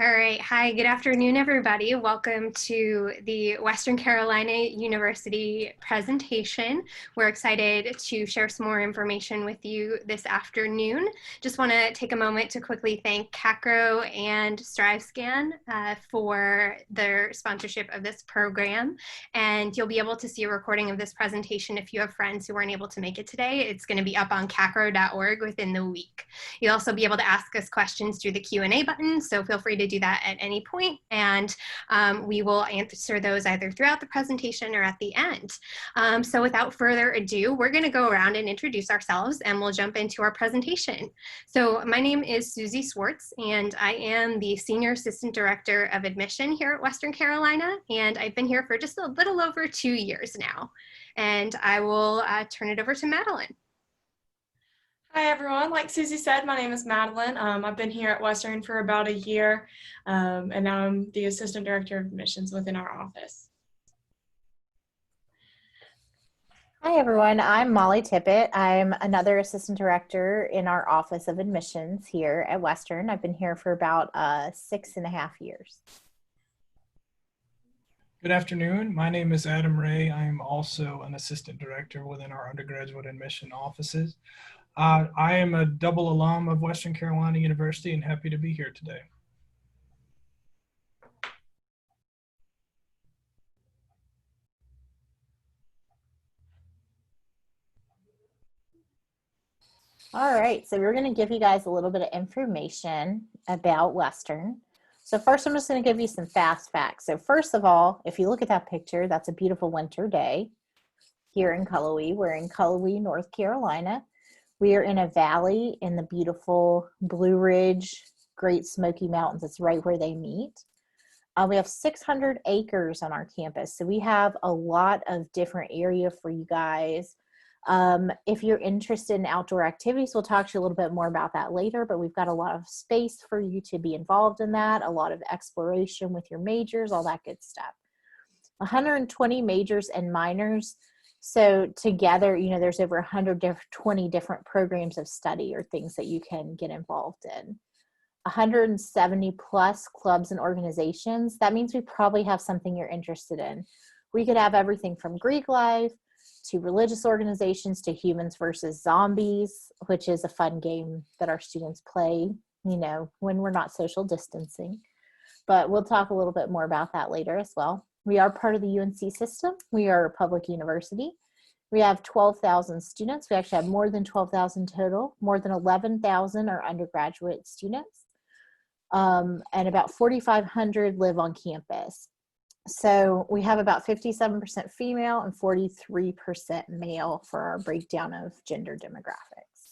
All right. Hi, good afternoon, everybody. Welcome to the Western Carolina University presentation. We're excited to share some more information with you this afternoon. Just want to take a moment to quickly thank CACRAO and StriveScan for their sponsorship of this program. And you'll be able to see a recording of this presentation if you have friends who weren't able to make it today. It's going to be up on cacrao.org within the week. You'll also be able to ask us questions through the Q&A button, so feel free to do that at any point, and we will answer those either throughout the presentation or at the end. So without further ado, we're going to go around and introduce ourselves, and we'll jump into our presentation. So my name is Susie Swartz, and I am the Senior Assistant Director of Admission here at Western Carolina, and I've been here for just a little over 2 years now. And I will turn it over to Madeline. Hi everyone, like Susie said, my name is Madeline. I've been here at Western for about a year, and now I'm the Assistant Director of Admissions within our office. Hi everyone, I'm Molly Tippett. I'm another Assistant Director in our Office of Admissions here at Western. I've been here for about 6.5 years. Good afternoon. My name is Adam Ray. I am also an Assistant Director within our undergraduate admission offices. I am a double alum of Western Carolina University and happy to be here today. All right, so we're going to give you guys a little bit of information about Western. So first, I'm just going to give you some fast facts. So first of all, if you look at that picture, that's a beautiful winter day here in Cullowhee. We're in Cullowhee, North Carolina. We are in a valley in the beautiful Blue Ridge, Great Smoky Mountains. It's right where they meet. We have 600 acres on our campus, so we have a lot of different area for you guys. If you're interested in outdoor activities, we'll talk to you a little bit more about that later, but we've got a lot of space for you to be involved in that, a lot of exploration with your majors, all that good stuff. 120 majors and minors. So together, you know, there's over 120 different programs of study or things that you can get involved in. 170 plus clubs and organizations. That means we probably have something you're interested in. We could have everything from Greek life to religious organizations to humans versus zombies, which is a fun game that our students play, you know, when we're not social distancing. But we'll talk a little bit more about that later as well. We are part of the UNC system. We are a public university. We have 12,000 students. We actually have more than 12,000 total. More than 11,000 are undergraduate students. And about 4,500 live on campus. So we have about 57% female and 43% male for our breakdown of gender demographics.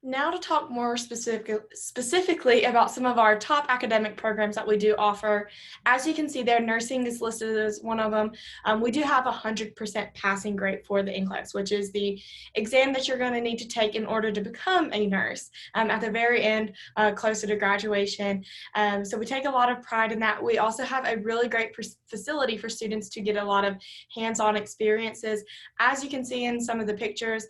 Now to talk more specifically about some of our top academic programs that we do offer. As you can see there, nursing is listed as one of them. We do have 100% passing grade for the NCLEX, which is the exam that you're going to need to take in order to become a nurse at the very end, closer to graduation. So we take a lot of pride in that. We also have a really great facility for students to get a lot of hands-on experiences. As you can see in some of the pictures,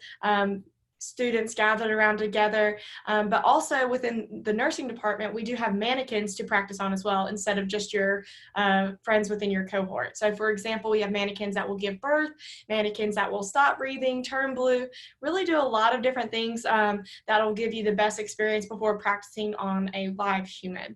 students gathered around together, but also within the nursing department, we do have mannequins to practice on as well, instead of just your friends within your cohort. So for example, we have mannequins that will give birth, mannequins that will stop breathing, turn blue, really do a lot of different things that'll give you the best experience before practicing on a live human.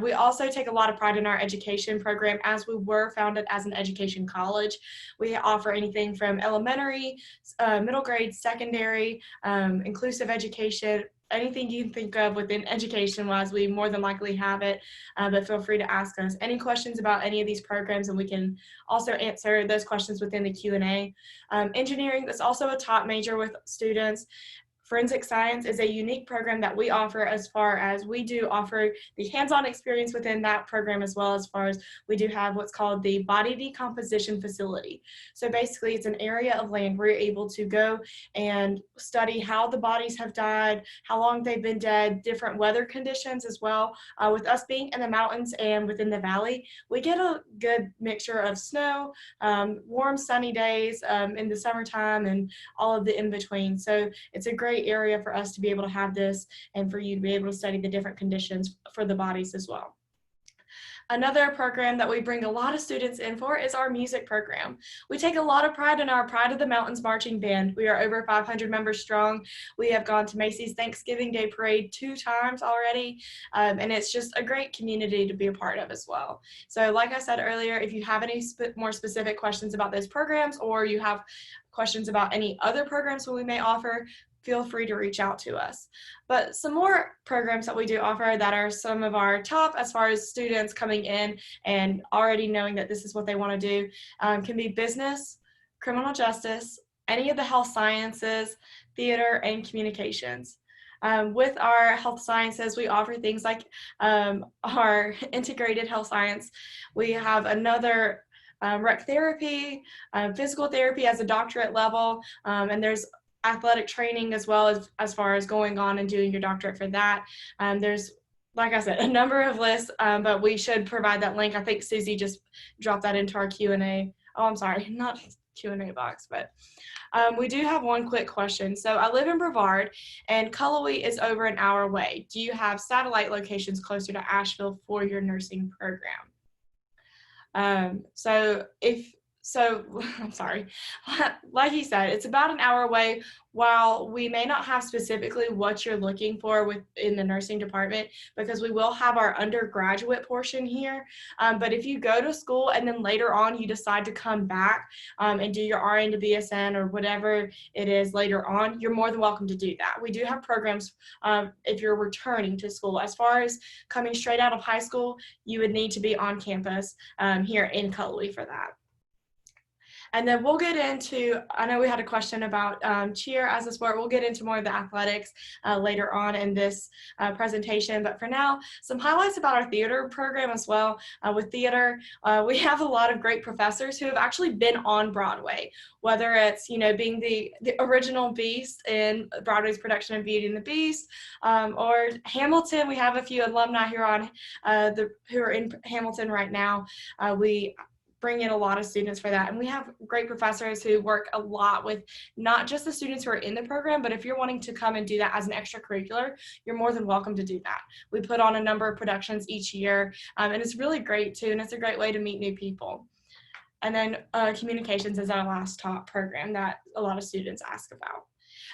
We also take a lot of pride in our education program, as we were founded as an education college. We offer anything from elementary, middle grade, secondary, inclusive education, anything you can think of within education-wise, we more than likely have it, but feel free to ask us any questions about any of these programs, and we can also answer those questions within the Q&A. Engineering is also a top major with students. Forensic science is a unique program that we offer, as far as we do offer the hands-on experience within that program, as well as far as we do have what's called the body decomposition facility. So basically it's an area of land where you're able to go and study how the bodies have died, how long they've been dead, different weather conditions as well. With us being in the mountains and within the valley, we get a good mixture of snow, warm sunny days in the summertime, and all of the in-between. So it's a great area for us to be able to have this and for you to be able to study the different conditions for the bodies as well. Another program that we bring a lot of students in for is our music program. We take a lot of pride in our Pride of the Mountains marching band. We are over 500 members strong. We have gone to Macy's Thanksgiving Day Parade 2 times already, and it's just a great community to be a part of as well. So like I said earlier, if you have any more specific questions about those programs, or you have questions about any other programs that we may offer, feel free to reach out to us. But some more programs that we do offer that are some of our top as far as students coming in and already knowing that this is what they want to do can be business, criminal justice, any of the health sciences, theater, and communications. With our health sciences, we offer things like our integrated health science. We have another rec therapy, physical therapy as a doctorate level, and there's athletic training as well as far as going on and doing your doctorate for that. There's, like I said, a number of lists, but we should provide that link. I think Susie just dropped that into our Q&A. Oh, I'm sorry, not Q&A box, but we do have one quick question. So I live in Brevard, and Cullowhee is over an hour away. Do you have satellite locations closer to Asheville for your nursing program? I'm sorry, like you said, it's about an hour away. While we may not have specifically what you're looking for within the nursing department, because we will have our undergraduate portion here, but if you go to school and then later on you decide to come back and do your RN to BSN or whatever it is later on, you're more than welcome to do that. We do have programs if you're returning to school. As far as coming straight out of high school, you would need to be on campus here in Cullowhee for that. And then we'll get into, I know we had a question about cheer as a sport. We'll get into more of the athletics later on in this presentation. But for now, some highlights about our theater program as well. With theater, we have a lot of great professors who have actually been on Broadway, whether it's, being the original Beast in Broadway's production of Beauty and the Beast, or Hamilton. We have a few alumni who are who are in Hamilton right now. We bring in a lot of students for that. And we have great professors who work a lot with not just the students who are in the program, but if you're wanting to come and do that as an extracurricular, you're more than welcome to do that. We put on a number of productions each year, and it's really great too, and it's a great way to meet new people. And then communications is our last top program that a lot of students ask about.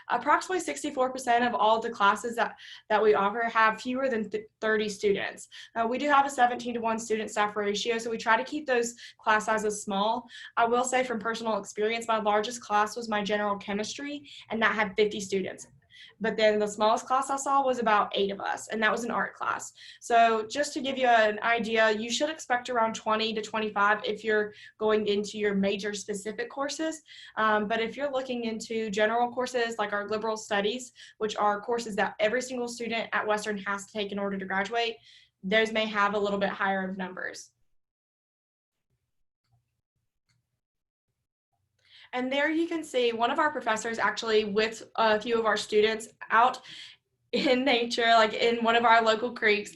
Approximately 64% of all the classes that we offer have fewer than 30 students. We do have a 17-to-1 student staff ratio, so we try to keep those class sizes small. I will say from personal experience, my largest class was my general chemistry, and that had 50 students. But then the smallest class I saw was about 8 of us, and that was an art class. So just to give you an idea, you should expect around 20 to 25 if you're going into your major specific courses. But if you're looking into general courses like our liberal studies, which are courses that every single student at Western has to take in order to graduate, those may have a little bit higher of numbers. And there you can see one of our professors actually with a few of our students out in nature, like in one of our local creeks,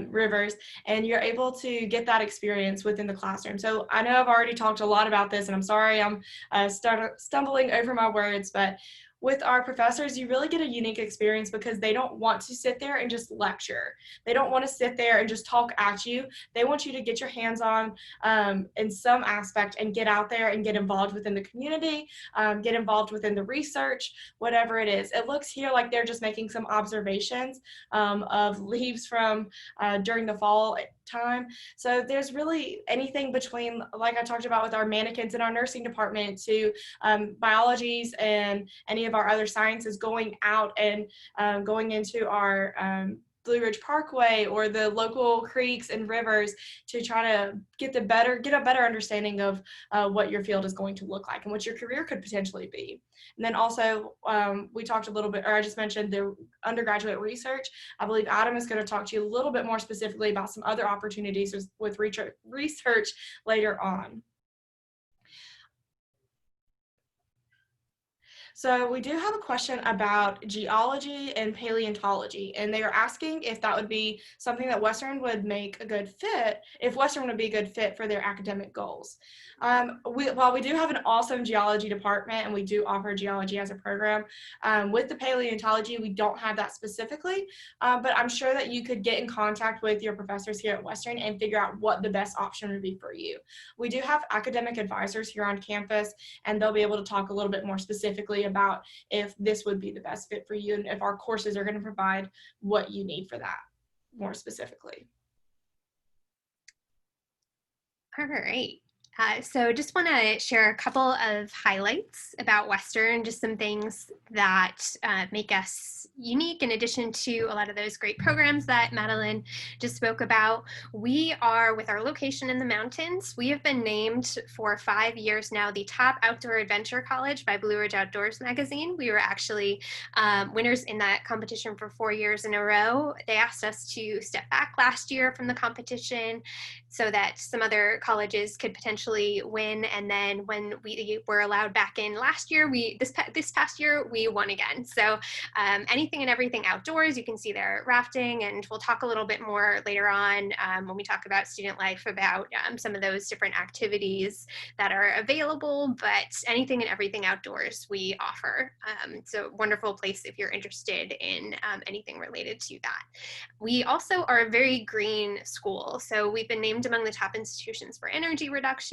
rivers, and you're able to get that experience within the classroom. So I know I've already talked a lot about this, and I'm sorry I'm stumbling over my words, but with our professors, you really get a unique experience because they don't want to sit there and just lecture. They don't want to sit there and just talk at you. They want you to get your hands on in some aspect and get out there and get involved within the community, get involved within the research, whatever it is. It looks here like they're just making some observations of leaves from during the fall time. So there's really anything between, like I talked about with our mannequins in our nursing department, to biologies and any of our other sciences, going out and going into our Blue Ridge Parkway or the local creeks and rivers to try to get a better understanding of what your field is going to look like and what your career could potentially be. And then also we talked a little bit, or I just mentioned the undergraduate research. I believe Adam is going to talk to you a little bit more specifically about some other opportunities with research later on. So we do have a question about geology and paleontology, and they are asking if that would be something that Western would make a good fit, if Western would be a good fit for their academic goals. While we do have an awesome geology department and we do offer geology as a program, with the paleontology, we don't have that specifically, but I'm sure that you could get in contact with your professors here at Western and figure out what the best option would be for you. We do have academic advisors here on campus, and they'll be able to talk a little bit more specifically about if this would be the best fit for you and if our courses are going to provide what you need for that more specifically. All right. So just want to share a couple of highlights about Western, just some things that make us unique in addition to a lot of those great programs that Madeline just spoke about. We are, with our location in the mountains, we have been named for 5 years now the top outdoor adventure college by Blue Ridge Outdoors magazine. We were actually winners in that competition for 4 years in a row. They asked us to step back last year from the competition so that some other colleges could potentially win, and then when we were allowed back in last year, this past year we won again. So anything and everything outdoors, you can see there rafting, and we'll talk a little bit more later on when we talk about student life about some of those different activities that are available, but anything and everything outdoors we offer. It's a wonderful place if you're interested in anything related to that. We also are a very green school, so we've been named among the top institutions for energy reduction.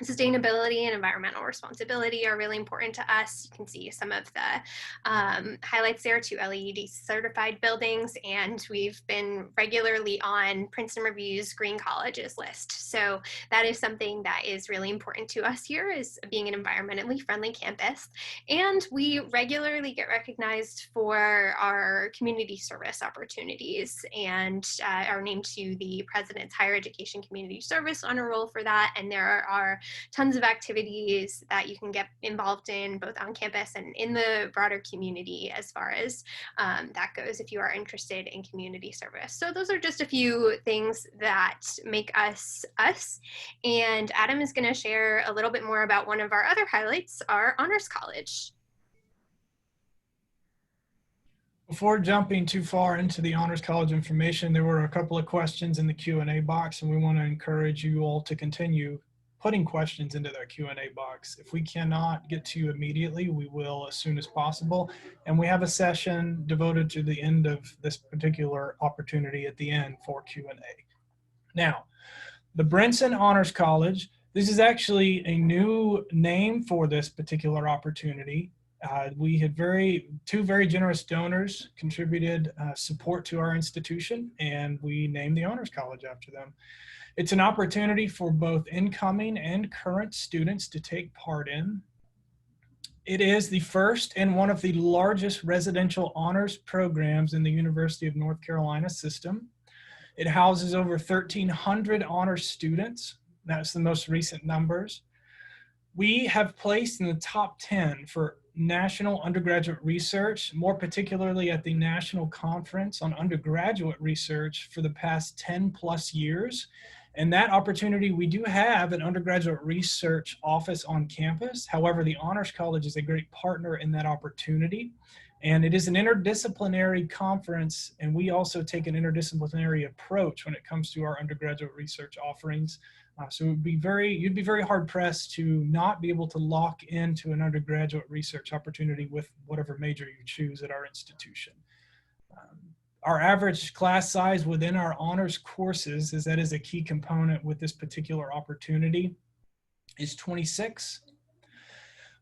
Sustainability and environmental responsibility are really important to us. You can see some of the highlights there, 2 LEED certified buildings, and we've been regularly on Princeton Review's Green Colleges list. So that is something that is really important to us here, is being an environmentally friendly campus. And we regularly get recognized for our community service opportunities and are named to the President's Higher Education Community Service Honor Roll for that. And there are tons of activities that you can get involved in both on campus and in the broader community as far as that goes if you are interested in community service. So those are just a few things that make us us. And Adam is going to share a little bit more about one of our other highlights, our Honors College. Before jumping too far into the Honors College information, there were a couple of questions in the Q&A box, and we want to encourage you all to continue putting questions into that Q&A box. If we cannot get to you immediately, we will as soon as possible. And we have a session devoted to the end of this particular opportunity at the end for Q&A. Now, the Brinson Honors College, this is actually a new name for this particular opportunity. We had two very generous donors contributed support to our institution, and we named the Honors College after them. It's an opportunity for both incoming and current students to take part in. It is the first and one of the largest residential honors programs in the University of North Carolina system. It houses over 1,300 honors students. That's the most recent numbers. We have placed in the top 10 for national undergraduate research, more particularly at the National Conference on Undergraduate Research for the past 10 plus years. And that opportunity, we do have an undergraduate research office on campus. However, the Honors College is a great partner in that opportunity. And it is an interdisciplinary conference, and we also take an interdisciplinary approach when it comes to our undergraduate research offerings. So you'd be very hard pressed to not be able to lock into an undergraduate research opportunity with whatever major you choose at our institution. Our average class size within our honors courses, as that is a key component with this particular opportunity, is 26.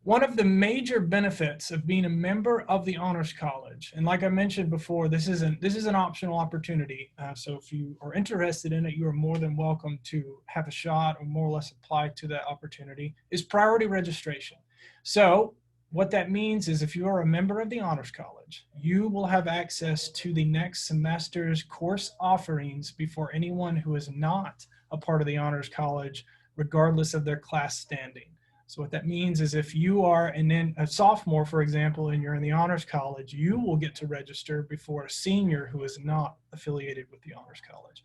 One of the major benefits of being a member of the Honors College, and like I mentioned before, this is an optional opportunity. So if you are interested in it, you are more than welcome to have a shot or more or less apply to that opportunity, is priority registration. So What that means is if you are a member of the Honors College, you will have access to the next semester's course offerings before anyone who is not a part of the Honors College, regardless of their class standing. So what that means is if you are a sophomore, for example, and you're in the Honors College, you will get to register before a senior who is not affiliated with the Honors College.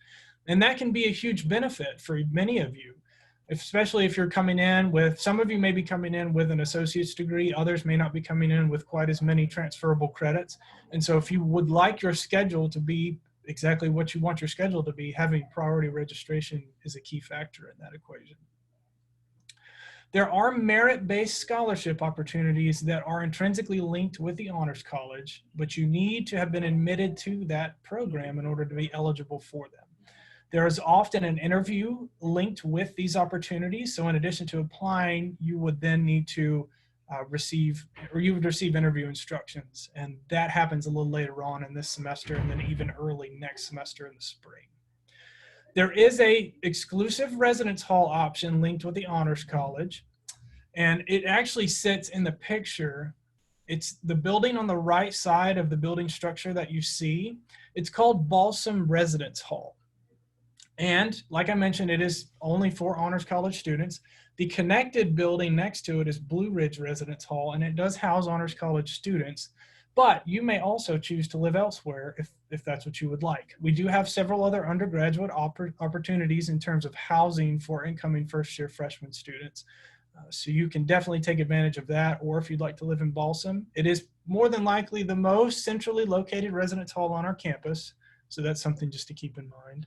And that can be a huge benefit for many of you, especially if you're coming in with, some of you may be coming in with an associate's degree, others may not be coming in with quite as many transferable credits. And so if you would like your schedule to be exactly what you want your schedule to be, having priority registration is a key factor in that equation. There are merit-based scholarship opportunities that are intrinsically linked with the Honors College, but you need to have been admitted to that program in order to be eligible for them. There is often an interview linked with these opportunities. So in addition to applying, you would then need to receive interview instructions. And that happens a little later on in this semester and then even early next semester in the spring. There is a exclusive residence hall option linked with the Honors College. And it actually sits in the picture. It's the building on the right side of the building structure that you see. It's called Balsam Residence Hall. And like I mentioned, it is only for Honors College students. The connected building next to it is Blue Ridge Residence Hall, and it does house Honors College students. But you may also choose to live elsewhere if that's what you would like. We do have several other undergraduate opportunities in terms of housing for incoming first-year freshman students. So you can definitely take advantage of that, or if you'd like to live in Balsam. It is more than likely the most centrally located residence hall on our campus, so that's something just to keep in mind.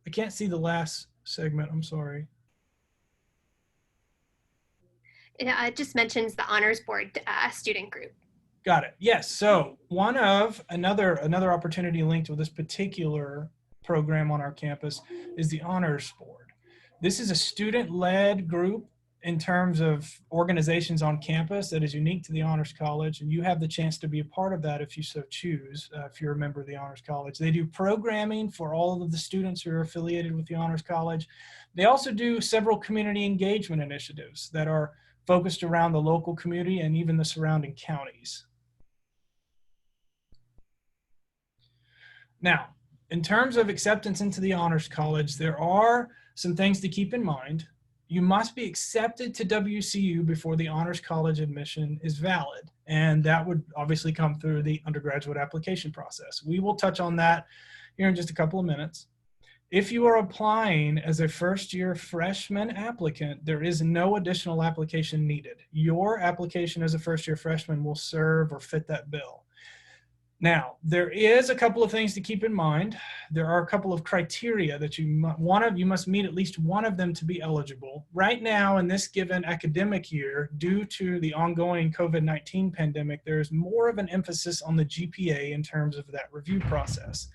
I can't see the last segment, I'm sorry. It just mentions the Honors Board student group. Got it. Yes. So one of another opportunity linked with this particular program on our campus is the Honors Board. This is a student-led group in terms of organizations on campus that is unique to the Honors College, and you have the chance to be a part of that if you so choose, if you're a member of the Honors College. They do programming for all of the students who are affiliated with the Honors College. They also do several community engagement initiatives that are focused around the local community and even the surrounding counties. Now, in terms of acceptance into the Honors College, there are some things to keep in mind. You must be accepted to WCU before the Honors College admission is valid, and that would obviously come through the undergraduate application process. We will touch on that here in just a couple of minutes. If you are applying as a first-year freshman applicant, there is no additional application needed. Your application as a first-year freshman will serve or fit that bill. Now, there is a couple of things to keep in mind. There are a couple of criteria that you must meet at least one of them to be eligible. Right now, in this given academic year, due to the ongoing COVID-19 pandemic, there is more of an emphasis on the GPA in terms of that review process.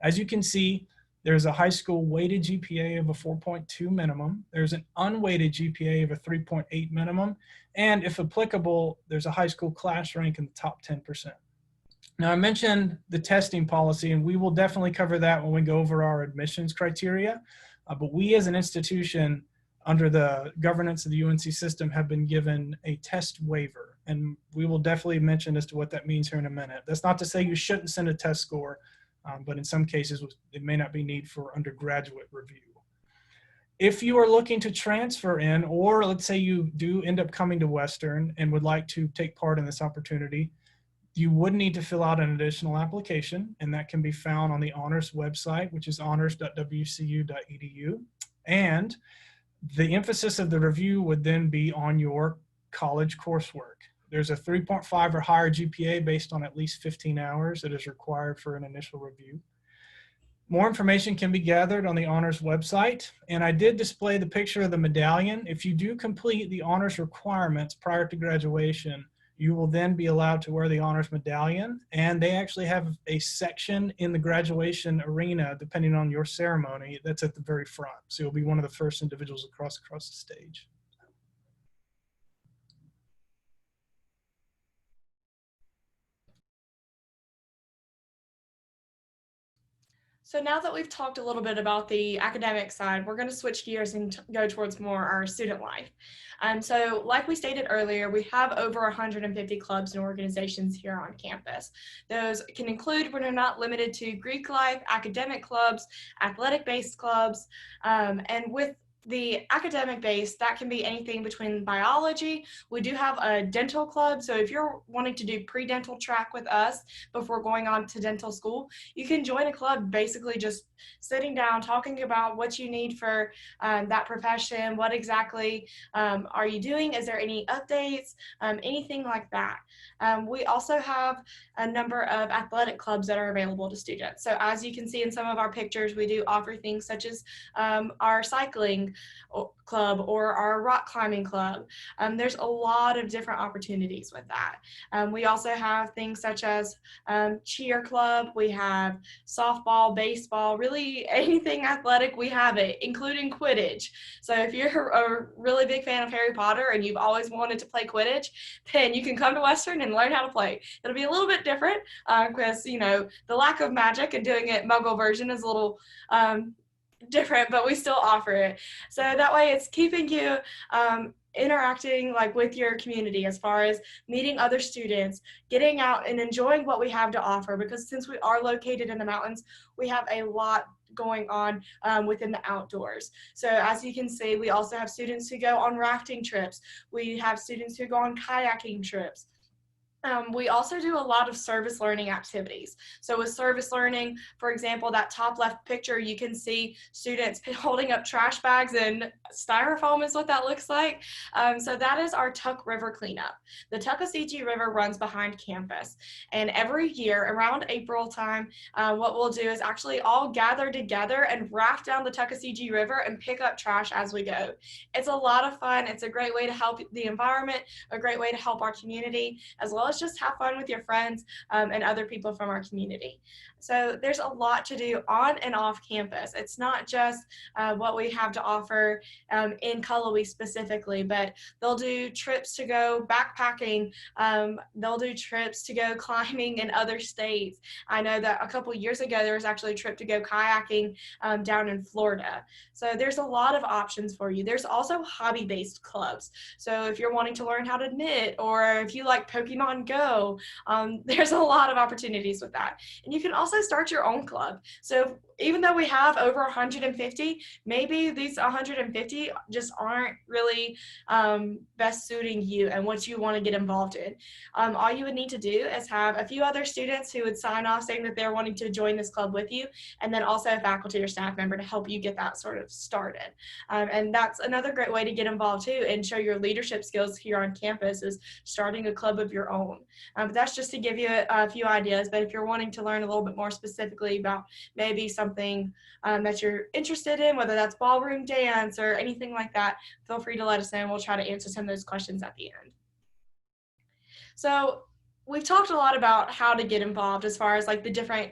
As you can see, there's a high school weighted GPA of a 4.2 minimum. There's an unweighted GPA of a 3.8 minimum. And if applicable, there's a high school class rank in the top 10%. Now, I mentioned the testing policy, and we will definitely cover that when we go over our admissions criteria. But we as an institution, under the governance of the UNC system, have been given a test waiver. And we will definitely mention as to what that means here in a minute. That's not to say you shouldn't send a test score, but in some cases, it may not be need for undergraduate review. If you are looking to transfer in, or let's say you do end up coming to Western and would like to take part in this opportunity, you would need to fill out an additional application, and that can be found on the Honors website, which is honors.wcu.edu. And the emphasis of the review would then be on your college coursework. There's a 3.5 or higher GPA based on at least 15 hours that is required for an initial review. More information can be gathered on the Honors website, and I did display the picture of the medallion. If you do complete the Honors requirements prior to graduation, you will then be allowed to wear the Honors medallion, and they actually have a section in the graduation arena, depending on your ceremony, that's at the very front. So you'll be one of the first individuals across the stage. So now that we've talked a little bit about the academic side, we're going to switch gears and go towards more our student life. So like we stated earlier, we have over 150 clubs and organizations here on campus. Those can include, but are not limited to, Greek life, academic clubs, athletic-based clubs, and with the academic base, that can be anything between biology. We do have a dental club, so if you're wanting to do pre-dental track with us before going on to dental school, you can join a club basically just sitting down, talking about what you need for that profession, what exactly are you doing, is there any updates, anything like that. We also have a number of athletic clubs that are available to students. So as you can see in some of our pictures, we do offer things such as our cycling club or our rock climbing club. There's a lot of different opportunities with that. We also have things such as cheer club, we have softball, baseball, really anything athletic, we have it, including Quidditch. So if you're a really big fan of Harry Potter and you've always wanted to play Quidditch, then you can come to Western and learn how to play. It'll be a little bit different because, you know, the lack of magic and doing it Muggle version is a little different, but we still offer it. So that way it's keeping you interacting like with your community as far as meeting other students, getting out and enjoying what we have to offer, because since we are located in the mountains, we have a lot going on within the outdoors. So as you can see, we also have students who go on rafting trips. We have students who go on kayaking trips. We also do a lot of service learning activities. So with service learning, for example, that top left picture, you can see students holding up trash bags and styrofoam is what that looks like. So that is our Tuck River cleanup. The Tuckasegee River runs behind campus. And every year around April time, what we'll do is actually all gather together and raft down the Tuckasegee River and pick up trash as we go. It's a lot of fun. It's a great way to help the environment, a great way to help our community, as well as just have fun with your friends and other people from our community. So there's a lot to do on and off campus. It's not just what we have to offer in Cullowhee specifically, but they'll do trips to go backpacking. They'll do trips to go climbing in other states. I know that a couple years ago, there was actually a trip to go kayaking down in Florida. So there's a lot of options for you. There's also hobby-based clubs. So if you're wanting to learn how to knit, or if you like Pokemon Go, there's a lot of opportunities with that. And you can also start your own club. So even though we have over 150, maybe these 150 just aren't really best suiting you and what you want to get involved in. All you would need to do is have a few other students who would sign off saying that they're wanting to join this club with you, and then also a faculty or staff member to help you get that sort of started. And that's another great way to get involved too and show your leadership skills here on campus, is starting a club of your own. But that's just to give you a few ideas. But if you're wanting to learn a little bit more specifically about maybe something that you're interested in, whether that's ballroom dance or anything like that, feel free to let us know and we'll try to answer some of those questions at the end. So we've talked a lot about how to get involved as far as like the different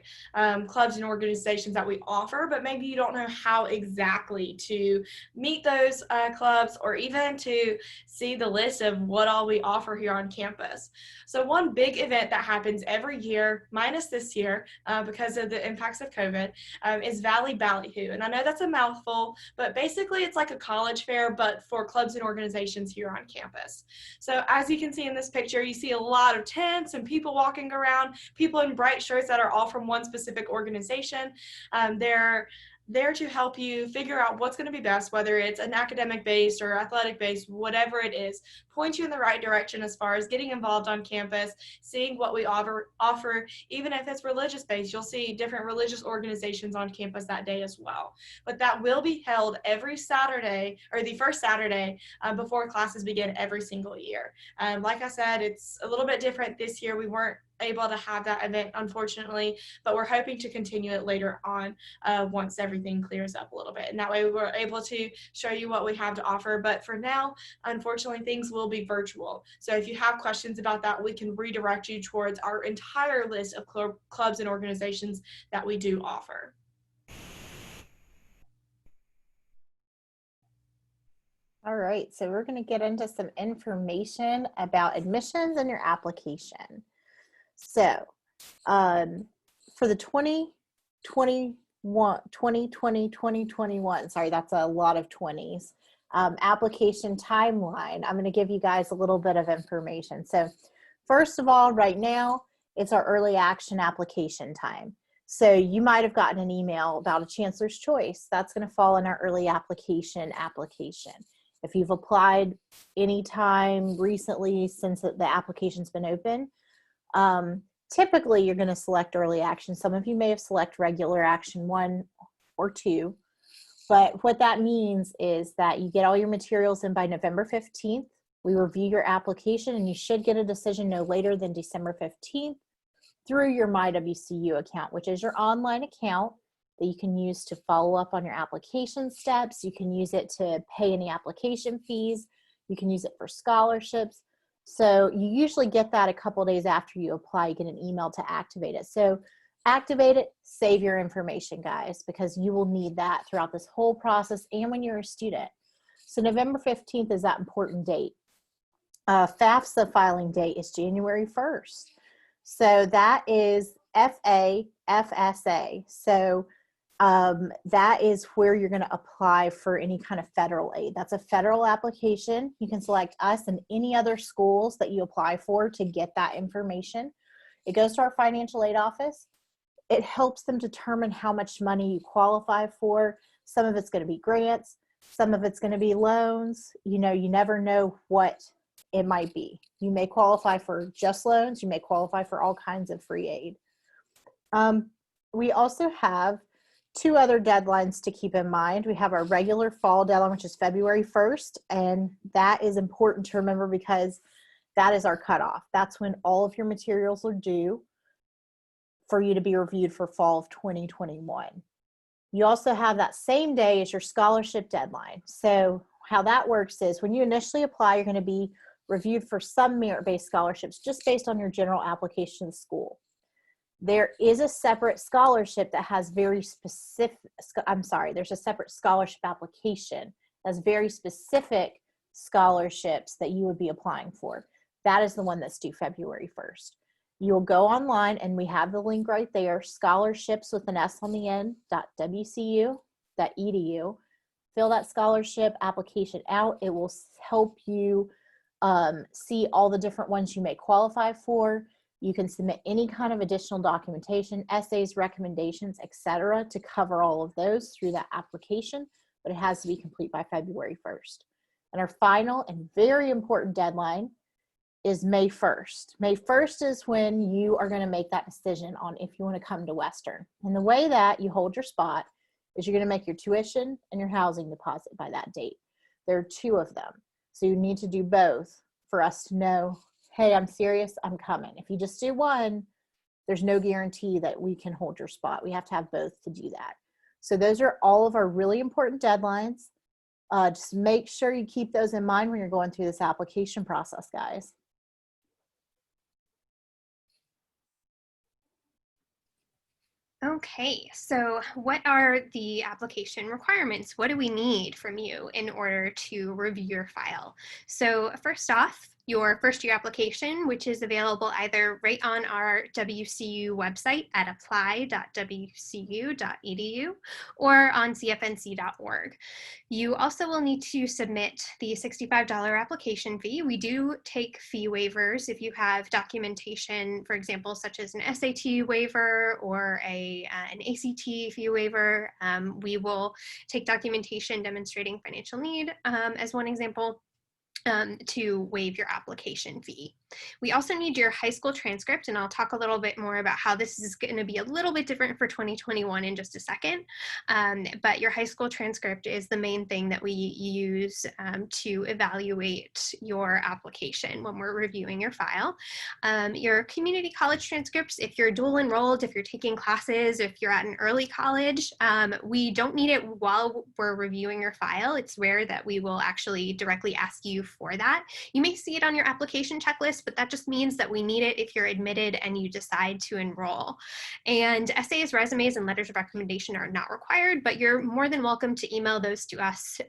clubs and organizations that we offer, but maybe you don't know how exactly to meet those clubs or even to see the list of what all we offer here on campus. So one big event that happens every year, minus this year because of the impacts of COVID, is Valley Ballyhoo. And I know that's a mouthful, but basically it's like a college fair, but for clubs and organizations here on campus. So as you can see in this picture, you see a lot of tents and people walking around, people in bright shirts that are all from one specific organization. They're there to help you figure out what's going to be best, whether it's an academic based or athletic based, whatever it is, point you in the right direction as far as getting involved on campus, seeing what we offer. Even if it's religious based, you'll see different religious organizations on campus that day as well. But that will be held every Saturday, or the first Saturday before classes begin every single year. Like I said, it's a little bit different this year. We weren't able to have that event, unfortunately, but we're hoping to continue it later on once everything clears up a little bit. And that way we're able to show you what we have to offer. But for now, unfortunately, things will be virtual. So if you have questions about that, we can redirect you towards our entire list of clubs and organizations that we do offer. All right, so we're going to get into some information about admissions and your application. So for the 2021 2021. Sorry, that's a lot of 20s. Application timeline. I'm going to give you guys a little bit of information. So first of all, right now, it's our early action application time. So you might have gotten an email about a Chancellor's Choice. That's going to fall in our early application. If you've applied anytime recently since the application's been open, typically you're going to select early action. Some of you may have selected regular action 1 or 2. But what that means is that you get all your materials in by November 15th. We review your application and you should get a decision no later than December 15th through your MyWCU account, which is your online account that you can use to follow up on your application steps. You can use it to pay any application fees. You can use it for scholarships. So you usually get that a couple of days after you apply. You get an email to activate it. So activate it, save your information, guys, because you will need that throughout this whole process and when you're a student. So November 15th is that important date. FAFSA filing date is January 1st. So that is FAFSA. So that is where you're going to apply for any kind of federal aid. That's a federal application. You can select us and any other schools that you apply for to get that information. It goes to our financial aid office. It helps them determine how much money you qualify for. Some of it's going to be grants. Some of it's going to be loans. You know, you never know what it might be. You may qualify for just loans. You may qualify for all kinds of free aid. We also have 2 other deadlines to keep in mind. We have our regular fall deadline, which is February 1st, and that is important to remember because that is our cutoff. That's when all of your materials are due for you to be reviewed for fall of 2021. You also have that same day as your scholarship deadline. So how that works is when you initially apply, you're going to be reviewed for some merit-based scholarships just based on your general application to school. There is a separate scholarship that has very specific, there's a separate scholarship application that's very specific scholarships that you would be applying for. That is the one that's due February 1st. You'll go online and we have the link right there, scholarships with an S on the end, .wcu.edu. Fill that scholarship application out. It will help you see all the different ones you may qualify for. You can submit any kind of additional documentation, essays, recommendations, etc. to cover all of those through that application, but it has to be complete by February 1st. And our final and very important deadline is May 1st. May 1st is when you are going to make that decision on if you want to come to Western. And the way that you hold your spot is you're going to make your tuition and your housing deposit by that date. There are 2 of them. So you need to do both for us to know, hey, I'm serious, I'm coming. If you just do one, there's no guarantee that we can hold your spot. We have to have both to do that. So those are all of our really important deadlines. Just make sure you keep those in mind when you're going through this application process, guys. Okay, so what are the application requirements? What do we need from you in order to review your file? So first off, your first year application, which is available either right on our WCU website at apply.wcu.edu or on cfnc.org. You also will need to submit the $65 application fee. We do take fee waivers if you have documentation, for example, such as an SAT waiver or an ACT fee waiver. We will take documentation demonstrating financial need as one example. To waive your application fee. We also need your high school transcript, and I'll talk a little bit more about how this is going to be a little bit different for 2021 in just a second. But your high school transcript is the main thing that we use to evaluate your application when we're reviewing your file. Your community college transcripts, if you're dual enrolled, if you're taking classes, if you're at an early college, we don't need it while we're reviewing your file. It's rare that we will actually directly ask you for that. You may see it on your application checklist, but that just means that we need it if you're admitted and you decide to enroll. And essays, resumes, and letters of recommendation are not required, but you're more than welcome to email those to us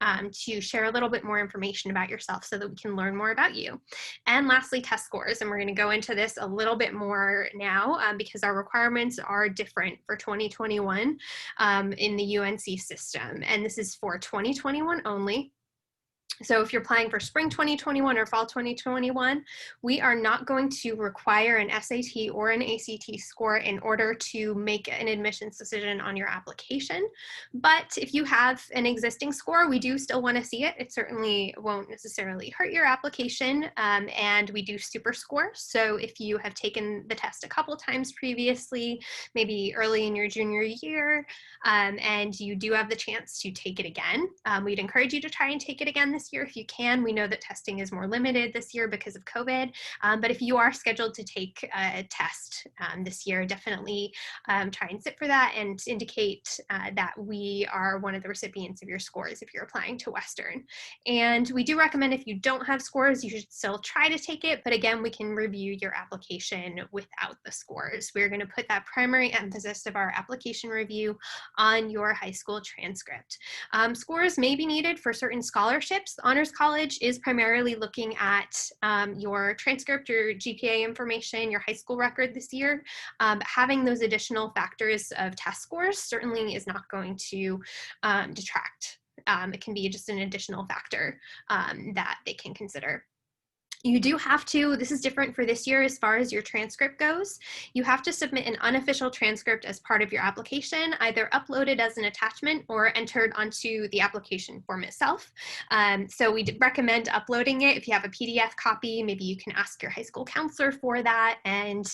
to share a little bit more information about yourself so that we can learn more about you. And lastly, test scores. And we're going to go into this a little bit more now because our requirements are different for 2021 in the UNC system. And this is for 2021 only. So if you're applying for spring 2021 or fall 2021, we are not going to require an SAT or an ACT score in order to make an admissions decision on your application. But if you have an existing score, we do still want to see it. It certainly won't necessarily hurt your application, and we do super score. So if you have taken the test a couple times previously, maybe early in your junior year, and you do have the chance to take it again, we'd encourage you to try and take it again this year if you can. We know that testing is more limited this year because of COVID, but if you are scheduled to take a test this year, definitely try and sit for that and indicate that we are one of the recipients of your scores if you're applying to Western. And we do recommend if you don't have scores, you should still try to take it, but again, we can review your application without the scores. We're going to put that primary emphasis of our application review on your high school transcript. Scores may be needed for certain scholarships. Honors College is primarily looking at your transcript, your GPA information, your high school record this year. Having those additional factors of test scores certainly is not going to detract. It can be just an additional factor that they can consider. You do have to, this is different for this year as far as your transcript goes, you have to submit an unofficial transcript as part of your application, either uploaded as an attachment or entered onto the application form itself. So we recommend uploading it. If you have a PDF copy, maybe you can ask your high school counselor for that, and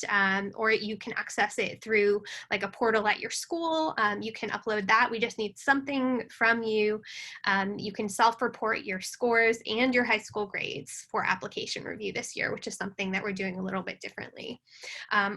or you can access it through like a portal at your school. You can upload that. We just need something from you. You can self-report your scores and your high school grades for application review this year, which is something that we're doing a little bit differently.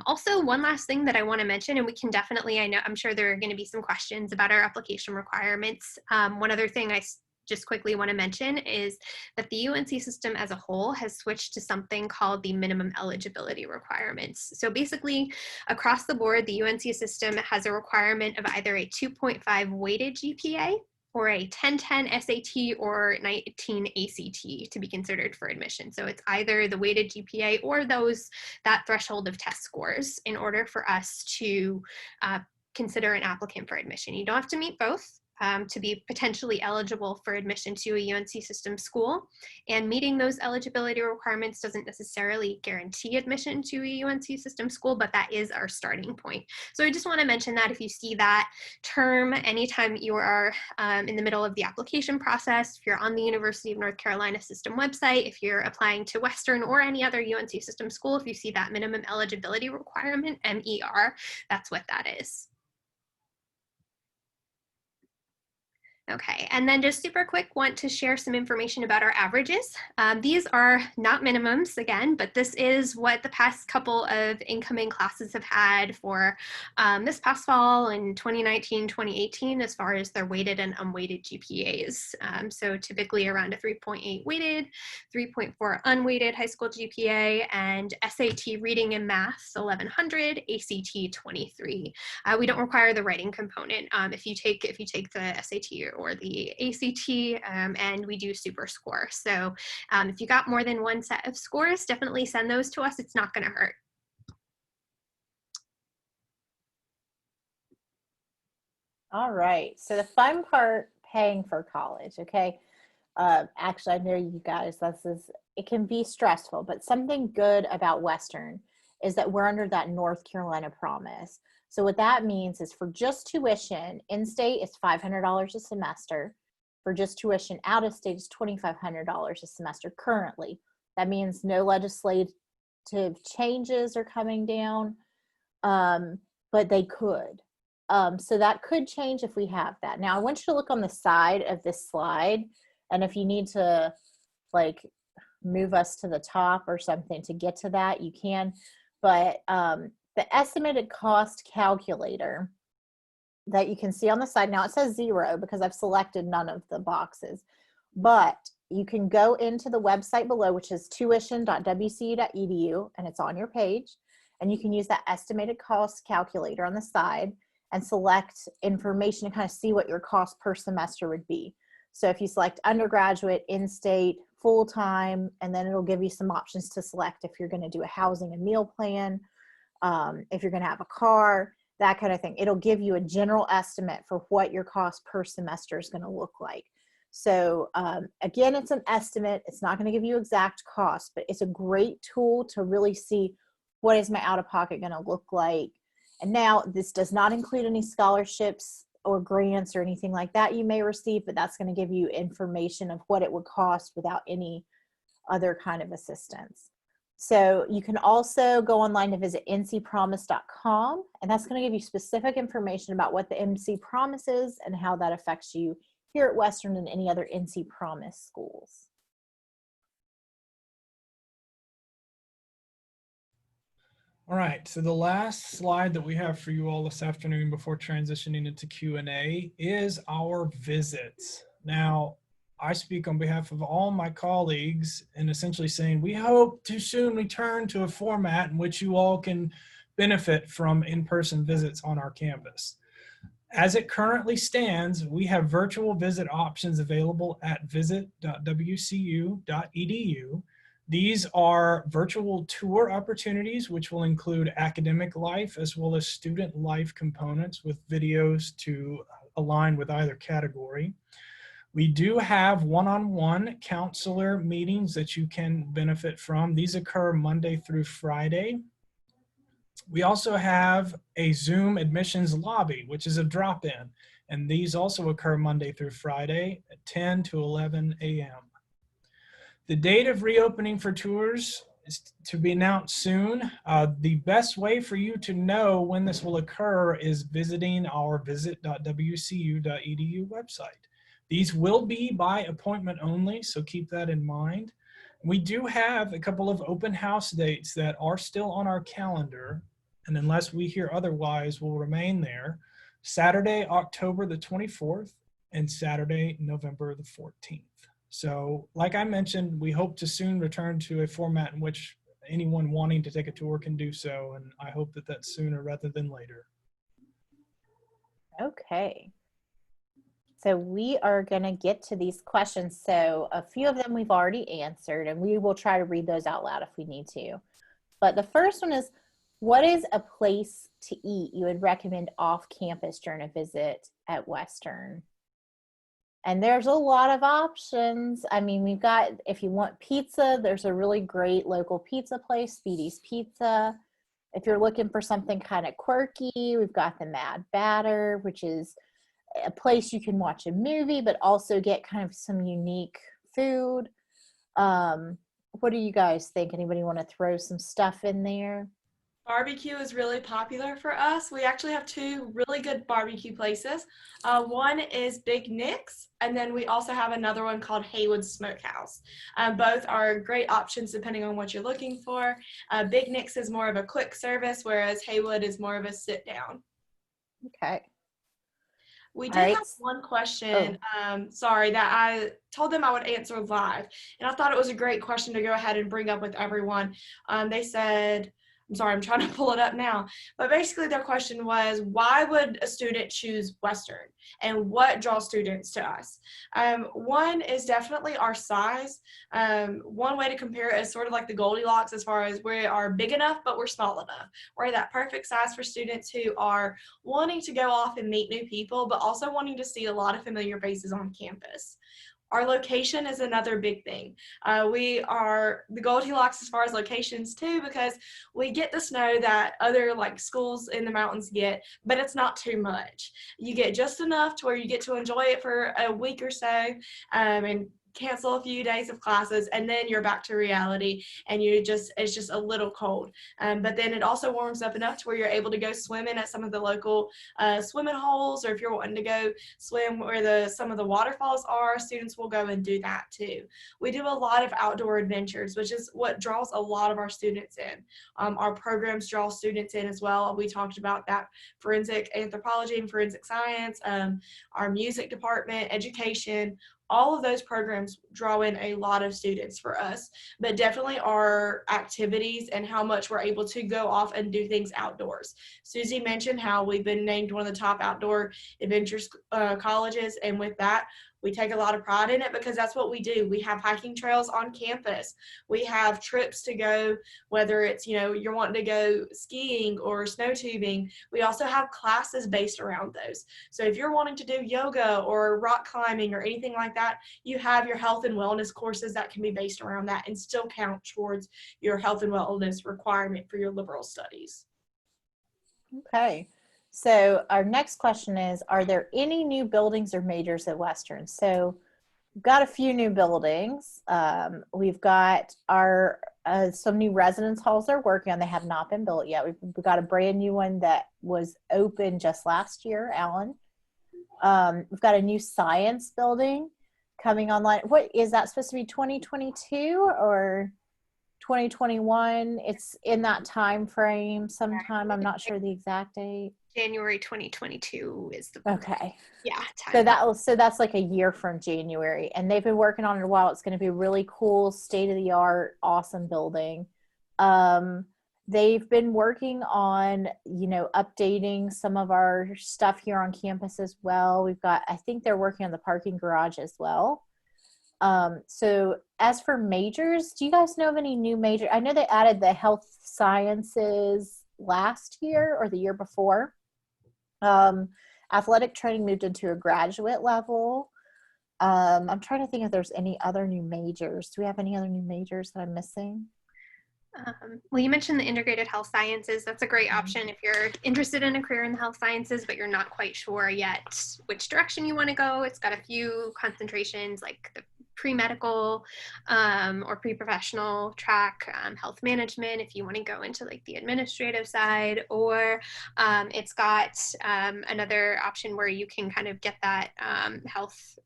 Also, one last thing that I want to mention, and we can definitely, I'm sure there are going to be some questions about our application requirements. One other thing I just quickly want to mention is that the UNC system as a whole has switched to something called the minimum eligibility requirements. So basically, across the board, the UNC system has a requirement of either a 2.5 weighted GPA or a 1010 SAT or 19 ACT to be considered for admission. So it's either the weighted GPA or that threshold of test scores in order for us to consider an applicant for admission. You don't have to meet both to be potentially eligible for admission to a UNC system school. And meeting those eligibility requirements doesn't necessarily guarantee admission to a UNC system school, but that is our starting point. So I just want to mention that if you see that term anytime you are in the middle of the application process, if you're on the University of North Carolina system website, if you're applying to Western or any other UNC system school, if you see that minimum eligibility requirement, MER, that's what that is. Okay, and then just super quick, want to share some information about our averages. These are not minimums again, but this is what the past couple of incoming classes have had for this past fall in 2019, 2018, as far as their weighted and unweighted GPAs. So typically around a 3.8 weighted, 3.4 unweighted high school GPA, and SAT reading and math 1100, ACT 23. We don't require the writing component if you take the SAT or the ACT, and we do super score. So if you got more than one set of scores, definitely send those to us. It's not going to hurt. All right, so the fun part, paying for college, okay? Actually, I know you guys, it can be stressful, but something good about Western is that we're under that North Carolina promise. So what that means is for just tuition, in-state is $500 a semester. For just tuition out of state is $2,500 a semester currently. That means no legislative changes are coming down, but they could. So that could change if we have that. Now I want you to look on the side of this slide, and if you need to like move us to the top or something to get to that, you can. But the estimated cost calculator that you can see on the side, now it says 0 because I've selected none of the boxes, but you can go into the website below, which is tuition.wcu.edu, and it's on your page. And you can use that estimated cost calculator on the side and select information to kind of see what your cost per semester would be. So if you select undergraduate, in-state, full-time, and then it'll give you some options to select if you're going to do a housing and meal plan, if you're going to have a car, that kind of thing. It'll give you a general estimate for what your cost per semester is going to look like. So again, it's an estimate. It's not going to give you exact cost, but it's a great tool to really see what is my out-of-pocket going to look like. And now this does not include any scholarships or grants or anything like that you may receive, but that's going to give you information of what it would cost without any other kind of assistance. So you can also go online to visit ncpromise.com, and that's going to give you specific information about what the NC Promise is and how that affects you here at Western and any other NC Promise schools. All right, so the last slide that we have for you all this afternoon before transitioning into Q&A is our visits. Now, I speak on behalf of all my colleagues in essentially saying we hope to soon return to a format in which you all can benefit from in-person visits on our campus. As it currently stands, we have virtual visit options available at visit.wcu.edu. These are virtual tour opportunities, which will include academic life as well as student life components with videos to align with either category. We do have one-on-one counselor meetings that you can benefit from. These occur Monday through Friday. We also have a Zoom admissions lobby, which is a drop-in, and these also occur Monday through Friday at 10 to 11 a.m. The date of reopening for tours is to be announced soon. The best way for you to know when this will occur is visiting our visit.wcu.edu website. These will be by appointment only, so keep that in mind. We do have a couple of open house dates that are still on our calendar, and unless we hear otherwise, will remain there. Saturday, October the 24th, and Saturday, November the 14th. So like I mentioned, we hope to soon return to a format in which anyone wanting to take a tour can do so, and I hope that that's sooner rather than later. Okay. So we are going to get to these questions. So a few of them we've already answered, and we will try to read those out loud if we need to. But the first one is, what is a place to eat you would recommend off campus during a visit at Western? And there's a lot of options. I mean, we've got, if you want pizza, there's a really great local pizza place, Speedy's Pizza. If you're looking for something kind of quirky, we've got the Mad Batter, which is a place you can watch a movie, but also get kind of some unique food. What do you guys think? Anybody want to throw some stuff in there? Barbecue is really popular for us. We actually have two really good barbecue places. One is Big Nick's, and then we also have another one called Haywood Smokehouse. Both are great options depending on what you're looking for. Big Nick's is more of a quick service, whereas Haywood is more of a sit down. Okay. We did have one question, sorry, that I told them I would answer live, and I thought it was a great question to go ahead and bring up with everyone. They said, I'm sorry, I'm trying to pull it up now, but basically their question was, why would a student choose Western, and what draws students to us? One is definitely our size. One way to compare it is sort of like the Goldilocks, as far as we are big enough, but we're small enough. We're that perfect size for students who are wanting to go off and meet new people, but also wanting to see a lot of familiar faces on campus. Our location is another big thing. We are the Goldilocks as far as locations too, because we get the snow that other like schools in the mountains get, but it's not too much. You get just enough to where you get to enjoy it for a week or so, and cancel a few days of classes, and then you're back to reality, and it's just a little cold. But then it also warms up enough to where you're able to go swimming at some of the local swimming holes, or if you're wanting to go swim where some of the waterfalls are, students will go and do that too. We do a lot of outdoor adventures, which is what draws a lot of our students in. Our programs draw students in as well. We talked about that: forensic anthropology and forensic science, our music department, education. all of those programs draw in a lot of students for us, but definitely our activities and how much we're able to go off and do things outdoors. Susie mentioned how we've been named one of the top outdoor adventures colleges, and with that, we take a lot of pride in it because that's what we do. We have hiking trails on campus. We have trips to go, whether it's, you're wanting to go skiing or snow tubing. We also have classes based around those. So if you're wanting to do yoga or rock climbing or anything like that, you have your health and wellness courses that can be based around that and still count towards your health and wellness requirement for your liberal studies. Okay. So our next question is, are there any new buildings or majors at Western? So we've got a few new buildings. We've got our some new residence halls they're working on. They have not been built yet. We've got a brand new one that was open just last year, Alan. We've got a new science building coming online. What is that supposed to be, 2022 or 2021? It's in that time frame sometime. I'm not sure the exact date. January 2022 is the okay. Yeah. Time. So that's like a year from January, and they've been working on it a while. It's going to be a really cool, state of the art, awesome building. They've been working on, updating some of our stuff here on campus as well. I think they're working on the parking garage as well. So as for majors, do you guys know of any new major? I know they added the health sciences last year or the year before. Athletic training moved into a graduate level. I'm trying to think if there's any other new majors. Do we have any other new majors that I'm missing? Well, you mentioned the integrated health sciences. That's a great option if you're interested in a career in the health sciences, but you're not quite sure yet which direction you want to go. It's got a few concentrations like the pre-medical or pre-professional track, health management if you want to go into like the administrative side, or it's got another option where you can kind of get that health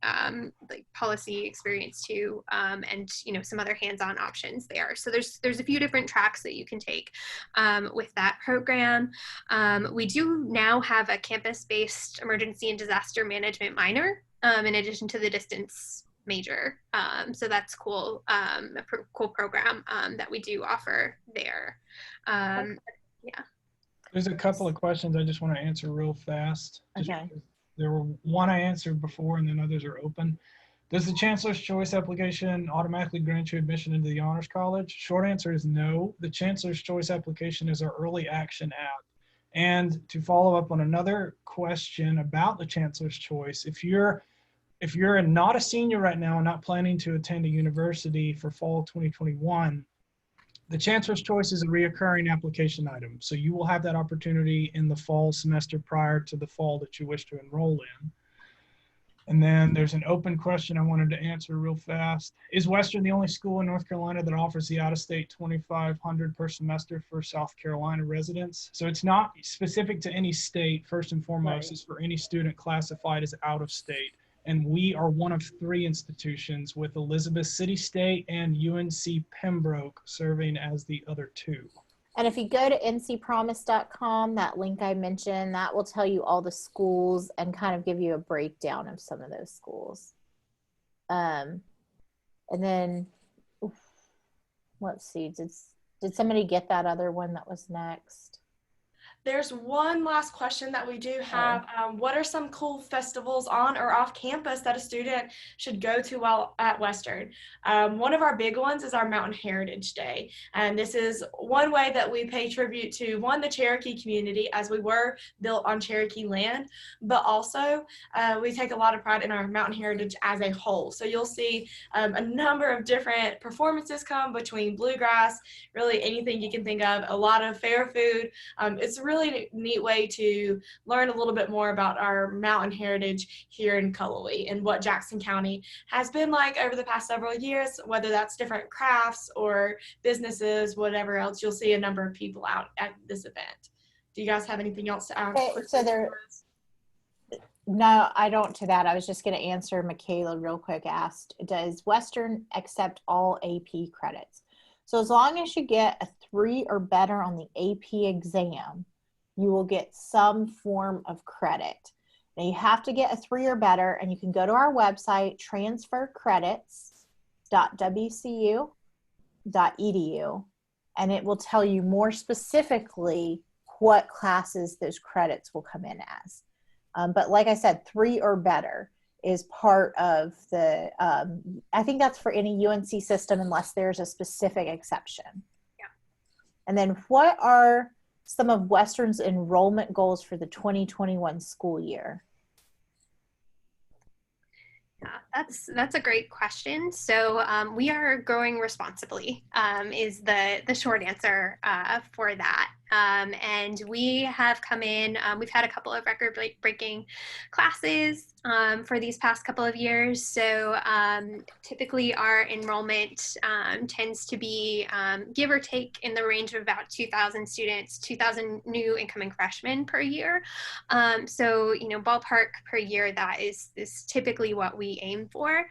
like policy experience too, and some other hands-on options there. So there's a few different tracks that you can take with that program. We do now have a campus-based emergency and disaster management minor in addition to the distance major. So that's cool, cool program that we do offer there. Yeah. There's a couple of questions I just want to answer real fast. Okay. There were one I answered before and then others are open. Does the Chancellor's Choice application automatically grant you admission into the Honors College? Short answer is no. The Chancellor's Choice application is our early action app. And to follow up on another question about the Chancellor's Choice, if you're not a senior right now and not planning to attend a university for fall 2021, the Chancellor's Choice is a reoccurring application item. So you will have that opportunity in the fall semester prior to the fall that you wish to enroll in. And then there's an open question I wanted to answer real fast. Is Western the only school in North Carolina that offers the out-of-state $2,500 per semester for South Carolina residents? So it's not specific to any state. First and foremost, Right. It's for any student classified as out-of-state. And we are one of 3 institutions, with Elizabeth City State and UNC Pembroke serving as the other 2. And if you go to ncpromise.com, that link I mentioned, that will tell you all the schools and kind of give you a breakdown of some of those schools. And then, let's see, did somebody get that other one that was next? There's one last question that we do have. What are some cool festivals on or off campus that a student should go to while at Western? One of our big ones is our Mountain Heritage Day. And this is one way that we pay tribute to, one, the Cherokee community, as we were built on Cherokee land, but also we take a lot of pride in our mountain heritage as a whole. So you'll see a number of different performances come between bluegrass, really anything you can think of, a lot of fair food. It's a really neat way to learn a little bit more about our mountain heritage here in Cullowhee and what Jackson County has been like over the past several years, whether that's different crafts or businesses, whatever else. You'll see a number of people out at this event. Do you guys have anything else to add? No, I don't to that. I was just going to answer Michaela real quick asked, does Western accept all AP credits? So as long as you get a 3 or better on the AP exam, you will get some form of credit. Now you have to get a 3 or better, and you can go to our website, transfercredits.wcu.edu, and it will tell you more specifically what classes those credits will come in as. But like I said, 3 or better is part of the, I think that's for any UNC system unless there's a specific exception. Yeah. And then what are some of Western's enrollment goals for the 2021 school year? Yeah, that's a great question. So we are growing responsibly is the short answer for that. And we have come in, we've had a couple of record-breaking classes for these past couple of years. So typically our enrollment tends to be give or take in the range of about 2,000 students, 2,000 new incoming freshmen per year. So, ballpark per year, that is typically what we aim for.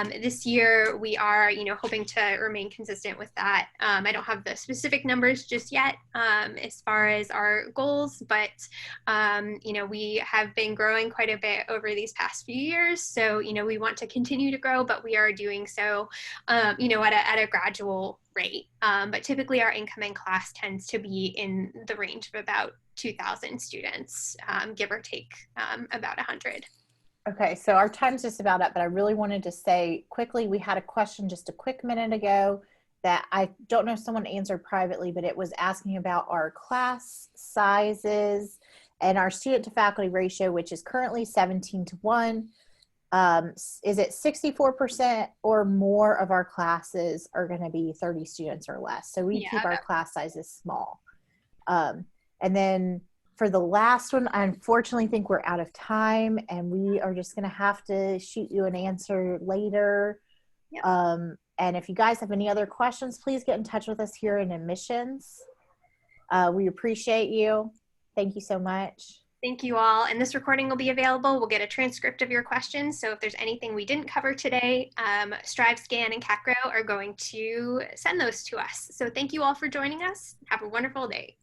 This year we are, hoping to remain consistent with that. I don't have the specific numbers just yet as far as our goals, but, we have been growing quite a bit over these past few years. So, we want to continue to grow, but we are doing so, at a gradual rate. But typically our incoming class tends to be in the range of about 2,000 students, give or take about 100. Okay, so our time's just about up, but I really wanted to say quickly, we had a question just a quick minute ago that I don't know if someone answered privately, but it was asking about our class sizes and our student to faculty ratio, which is currently 17:1. Is it 64% or more of our classes are going to be 30 students or less? So we keep our class sizes small. And then for the last one, I unfortunately think we're out of time, and we are just going to have to shoot you an answer later. Yep. And if you guys have any other questions, please get in touch with us here in admissions. We appreciate you. Thank you so much. Thank you all. And this recording will be available. We'll get a transcript of your questions. So if there's anything we didn't cover today, StriveScan and CACRAO are going to send those to us. So thank you all for joining us. Have a wonderful day.